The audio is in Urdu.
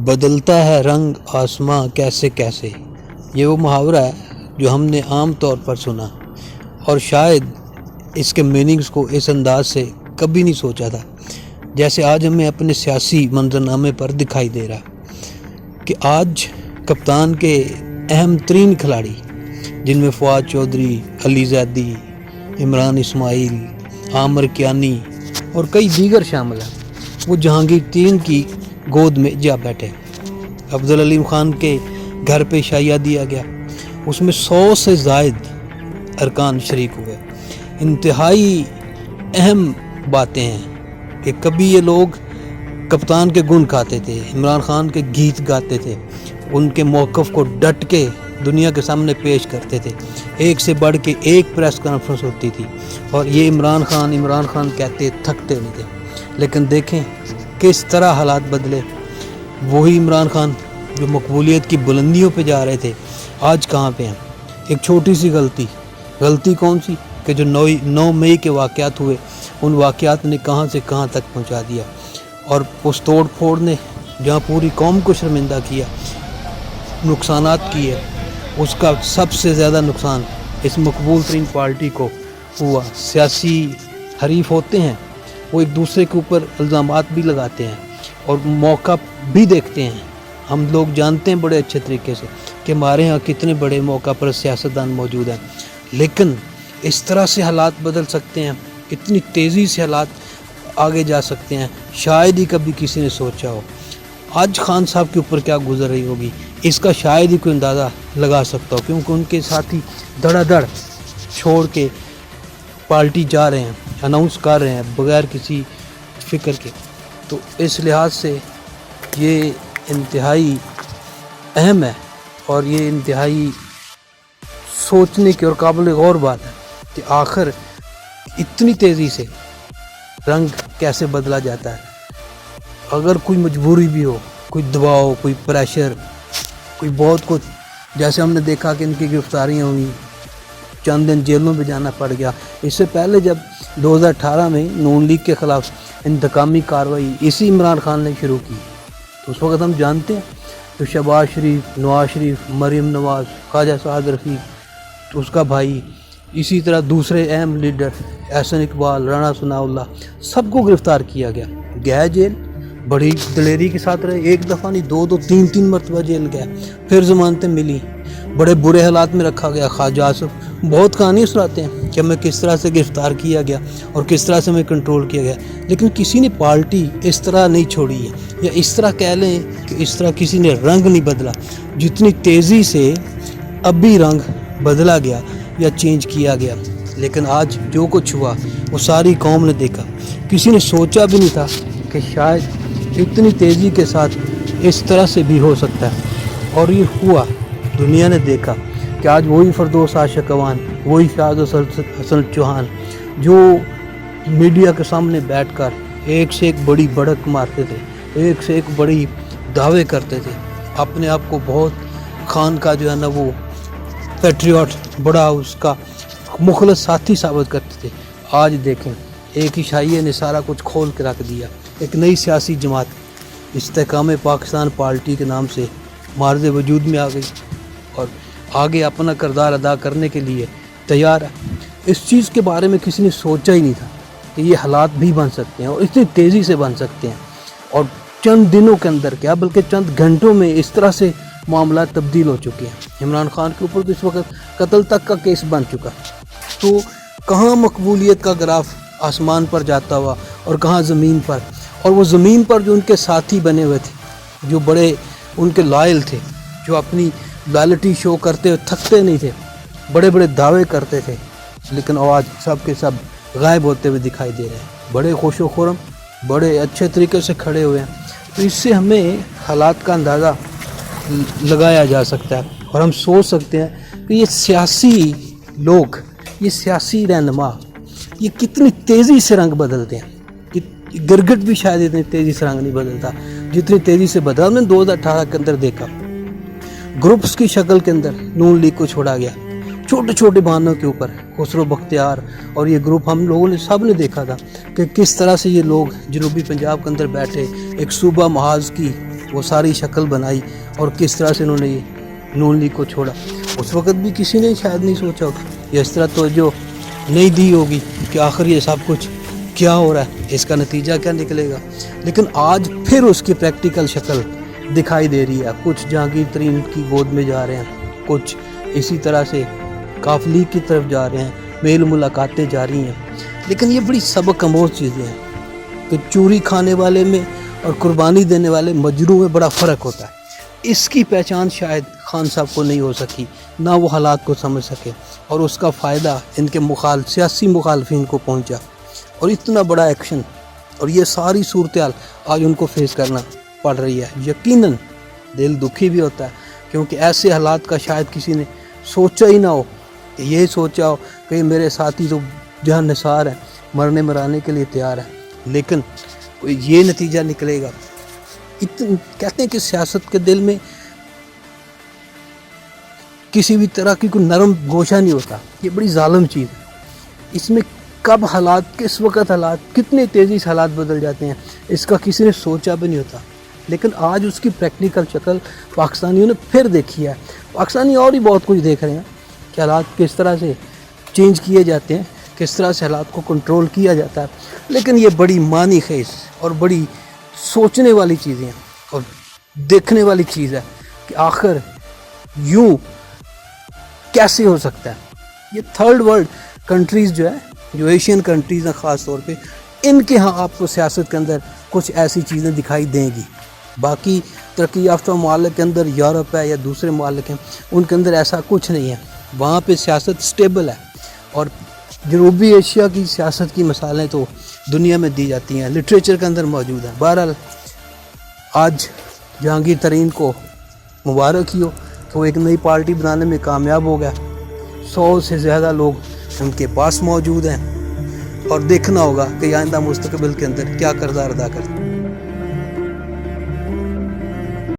بدلتا ہے رنگ آسماں کیسے کیسے، یہ وہ محاورہ ہے جو ہم نے عام طور پر سنا اور شاید اس کے میننگز کو اس انداز سے کبھی نہیں سوچا تھا جیسے آج ہمیں اپنے سیاسی منظرنامے پر دکھائی دے رہا کہ آج کپتان کے اہم ترین کھلاڑی جن میں فواد چودھری، علی زیدی، عمران اسماعیل، عامر کیانی اور کئی دیگر شامل ہیں، وہ جہانگیر ترین کی گود میں جا بیٹھے۔ افضل علیم خان کے گھر پہ شائعہ دیا گیا، اس میں 100 سے زائد ارکان شریک ہوئے۔ انتہائی اہم باتیں ہیں کہ کبھی یہ لوگ کپتان کے گن کھاتے تھے، عمران خان کے گیت گاتے تھے، ان کے موقف کو ڈٹ کے دنیا کے سامنے پیش کرتے تھے، ایک سے بڑھ کے ایک پریس کانفرنس ہوتی تھی اور یہ عمران خان کہتے تھکتے نہیں تھے۔ لیکن دیکھیں کس طرح حالات بدلے، وہی عمران خان جو مقبولیت کی بلندیوں پہ جا رہے تھے آج کہاں پہ ہیں۔ ایک چھوٹی سی غلطی کون سی کہ جو 9 مئی کے واقعات ہوئے، ان واقعات نے کہاں سے کہاں تک پہنچا دیا، اور اس توڑ پھوڑ نے جہاں پوری قوم کو شرمندہ کیا، نقصانات کیے، اس کا سب سے زیادہ نقصان اس مقبول ترین پارٹی کو ہوا۔ سیاسی حریف ہوتے ہیں، وہ ایک دوسرے کے اوپر الزامات بھی لگاتے ہیں اور موقع بھی دیکھتے ہیں۔ ہم لوگ جانتے ہیں بڑے اچھے طریقے سے کہ ہمارے ہاں کتنے بڑے موقع پر سیاستدان موجود ہیں، لیکن اس طرح سے حالات بدل سکتے ہیں، اتنی تیزی سے حالات آگے جا سکتے ہیں، شاید ہی کبھی کسی نے سوچا ہو۔ آج خان صاحب کے اوپر کیا گزر رہی ہوگی اس کا شاید ہی کوئی اندازہ لگا سکتا ہو، کیونکہ ان کے ساتھی دھڑا دھڑ چھوڑ کے پارٹی جا رہے ہیں، اناؤنس کر رہے ہیں بغیر کسی فکر کے۔ تو اس لحاظ سے یہ انتہائی اہم ہے اور یہ انتہائی سوچنے کی اور قابل غور بات ہے کہ آخر اتنی تیزی سے رنگ کیسے بدلا جاتا ہے۔ اگر کوئی مجبوری بھی ہو، کوئی دباؤ، کوئی پریشر، کوئی بہت کچھ، جیسے ہم نے دیکھا کہ ان کی گرفتاریاں ہوئیں، چند دن جیلوں میں جانا پڑ گیا۔ اس سے پہلے جب 2018 میں نون لیگ کے خلاف انتقامی کارروائی اسی عمران خان نے شروع کی، تو اس وقت ہم جانتے ہیں تو شہباز شریف، نواز شریف، مریم نواز، خواجہ سعد رفیق، اس کا بھائی، اسی طرح دوسرے اہم لیڈر احسن اقبال، رانا ثناء اللہ، سب کو گرفتار کیا گیا، گئے جیل، بڑی دلیری کے ساتھ رہے، ایک دفعہ نہیں، 2 3 مرتبہ جیل گیا، پھر ضمانتیں ملی، بڑے برے حالات میں رکھا گیا۔ خواجہ آصف بہت کہانی سناتے ہیں کہ ہمیں کس طرح سے گرفتار کیا گیا اور کس طرح سے ہمیں کنٹرول کیا گیا، لیکن کسی نے پارٹی اس طرح نہیں چھوڑی ہے، یا اس طرح کہہ لیں کہ اس طرح کسی نے رنگ نہیں بدلا جتنی تیزی سے اب بھی رنگ بدلا گیا یا چینج کیا گیا۔ لیکن آج جو کچھ ہوا وہ ساری قوم نے دیکھا، کسی نے سوچا بھی نہیں تھا کہ شاید اتنی تیزی کے ساتھ اس طرح سے بھی ہو سکتا ہے، اور یہ ہوا۔ دنیا نے دیکھا کہ آج وہی فردوس عاشق اوان، وہی شاہد حسن چوہان جو میڈیا کے سامنے بیٹھ کر ایک سے ایک بڑی بڑک مارتے تھے، ایک سے ایک بڑی دعوے کرتے تھے، اپنے آپ کو بہت خان کا جو ہے نا وہ پیٹریوٹ، بڑا اس کا مخلص ساتھی ثابت کرتے تھے، آج دیکھیں ایک ہی شائعے نے سارا کچھ کھول کے رکھ دیا۔ ایک نئی سیاسی جماعت استحکام پاکستان پارٹی کے نام سے معرض وجود میں آ گئی اور آگے اپنا کردار ادا کرنے کے لیے تیار ہے۔ اس چیز کے بارے میں کسی نے سوچا ہی نہیں تھا کہ یہ حالات بھی بن سکتے ہیں اور اتنی تیزی سے بن سکتے ہیں، اور چند دنوں کے اندر کیا بلکہ چند گھنٹوں میں اس طرح سے معاملات تبدیل ہو چکے ہیں۔ عمران خان کے اوپر تو اس وقت قتل تک کا کیس بن چکا، تو کہاں مقبولیت کا گراف آسمان پر جاتا ہوا اور کہاں زمین پر، اور وہ زمین پر جو ان کے ساتھی بنے ہوئے تھے، جو بڑے ان کے لائل تھے، جو اپنی لائلٹی شو کرتے ہوئے تھکتے نہیں تھے، بڑے بڑے دعوے کرتے تھے، لیکن آج سب کے سب غائب ہوتے ہوئے دکھائی دے رہے ہیں، بڑے خوش و خرم، بڑے اچھے طریقے سے کھڑے ہوئے ہیں۔ تو اس سے ہمیں حالات کا اندازہ لگایا جا سکتا ہے اور ہم سوچ سکتے ہیں کہ یہ سیاسی لوگ، یہ سیاسی رہنما، یہ کتنی تیزی سے رنگ بدلتے ہیں۔ گرگٹ بھی شاید اتنی تیزی سے رنگ نہیں بدلتا جتنی تیزی سے بدلا۔ ہم نے 2018 کے اندر دیکھا، گروپس کی شکل کے اندر نون لیگ کو چھوڑا گیا، چھوٹے چھوٹے بہانوں کے اوپر، خسرو بختیار اور یہ گروپ ہم لوگوں نے سب نے دیکھا تھا کہ کس طرح سے یہ لوگ جنوبی پنجاب کے اندر بیٹھے ایک صوبہ محاذ کی وہ ساری شکل بنائی اور کس طرح سے انہوں نے یہ نون لیگ کو چھوڑا. اس وقت بھی کسی نے شاید نہیں سوچا ہوگا, یہ اس طرح توجہ نہیں دی ہوگی کہ آخر یہ سب کچھ کیا ہو رہا ہے, اس کا نتیجہ کیا نکلے گا. لیکن آج پھر اس کی پریکٹیکل شکل دکھائی دے رہی ہے. کچھ جہانگیر ترین کی گود میں جا رہے ہیں, کچھ اسی طرح سے کاف لیگ کی طرف جا رہے ہیں, میل ملاقاتیں جاری ہیں. لیکن یہ بڑی سبق آموز چیزیں ہیں کہ چوری کھانے والے میں اور قربانی دینے والے مجروح میں بڑا فرق ہوتا ہے. اس کی پہچان شاید خان صاحب کو نہیں ہو سکی, نہ وہ حالات کو سمجھ سکے, اور اس کا فائدہ ان کے سیاسی مخالفین کو پہنچا. اور اتنا بڑا ایکشن اور یہ ساری صورتحال آج ان کو فیس کرنا پڑ رہی ہے. یقیناً دل دکھی بھی ہوتا ہے, کیونکہ ایسے حالات کا شاید کسی نے سوچا ہی نہ ہو, کہ یہ سوچا ہو کہ میرے ساتھی تو جہاں نثار ہیں, مرنے مرانے کے لیے تیار ہیں, لیکن یہ نتیجہ نکلے گا. کہتے ہیں کہ سیاست کے دل میں کسی بھی طرح کی کوئی نرم گوشہ نہیں ہوتا. یہ بڑی ظالم چیز ہے. اس میں کب حالات, کس وقت حالات, کتنی تیزی سے حالات بدل جاتے ہیں, اس کا کسی نے سوچا بھی نہیں ہوتا. لیکن آج اس کی پریکٹیکل شکل پاکستانیوں نے پھر دیکھی ہے. پاکستانی اور ہی بہت کچھ دیکھ رہے ہیں کہ حالات کس طرح سے چینج کیے جاتے ہیں, کس طرح سے حالات کو کنٹرول کیا جاتا ہے. لیکن یہ بڑی معنی خیز اور بڑی سوچنے والی چیزیں ہیں اور دیکھنے والی چیز ہے کہ آخر یوں کیسے ہو سکتا ہے. یہ تھرڈ ورلڈ کنٹریز جو ہے, جو ایشین کنٹریز ہیں خاص طور پہ, ان کے ہاں آپ کو سیاست کے اندر کچھ ایسی چیزیں دکھائی دیں گی. باقی ترقی یافتہ ممالک کے اندر, یورپ ہے یا دوسرے ممالک ہیں, ان کے اندر ایسا کچھ نہیں ہے. وہاں پہ سیاست سٹیبل ہے, اور جنوبی ایشیا کی سیاست کی مثالیں تو دنیا میں دی جاتی ہیں, لٹریچر کے اندر موجود ہیں. بہرحال آج جہانگیر ترین کو مبارک ہی ہو کہ وہ ایک نئی پارٹی بنانے میں کامیاب ہو گیا. 100 سے زیادہ لوگ ان کے پاس موجود ہیں, اور دیکھنا ہوگا کہ آئندہ مستقبل کے اندر کیا کردار ادا کرتے ہیں.